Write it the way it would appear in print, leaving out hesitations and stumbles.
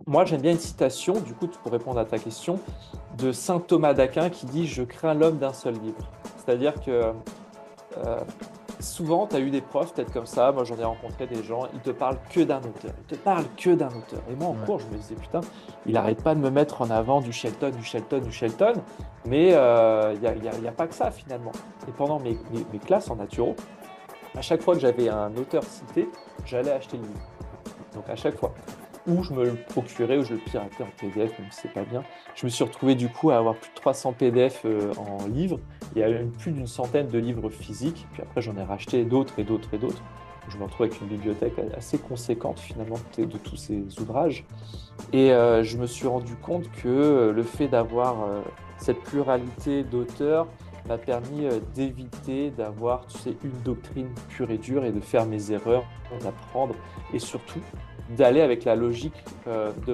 Moi, j'aime bien une citation, du coup, pour répondre à ta question, de saint Thomas d'Aquin qui dit: «Je crains l'homme d'un seul livre». C'est-à-dire que euh, souvent, tu as eu des profs peut-être comme ça. Moi, j'en ai rencontré des gens, ils te parlent que d'un auteur. Ils te parlent que d'un auteur. Et moi, en Ouais. cours, je me disais, putain, il arrête pas de me mettre en avant du Shelton, du Shelton, du Shelton. Mais il y a pas que ça, finalement. Et pendant mes classes en naturo, à chaque fois que j'avais un auteur cité, j'allais acheter le livre. Donc à chaque fois. Ou je me le procurais ou je le piratais en PDF, même si c'est pas bien. Je me suis retrouvé du coup à avoir plus de 300 PDF en livres et à même plus d'une centaine de livres physiques. Puis après, j'en ai racheté d'autres et d'autres et d'autres. Je me retrouve avec une bibliothèque assez conséquente finalement de tous ces ouvrages. Et je me suis rendu compte que le fait d'avoir cette pluralité d'auteurs m'a permis d'éviter d'avoir, tu sais, une doctrine pure et dure et de faire mes erreurs, d'apprendre et surtout d'aller avec la logique de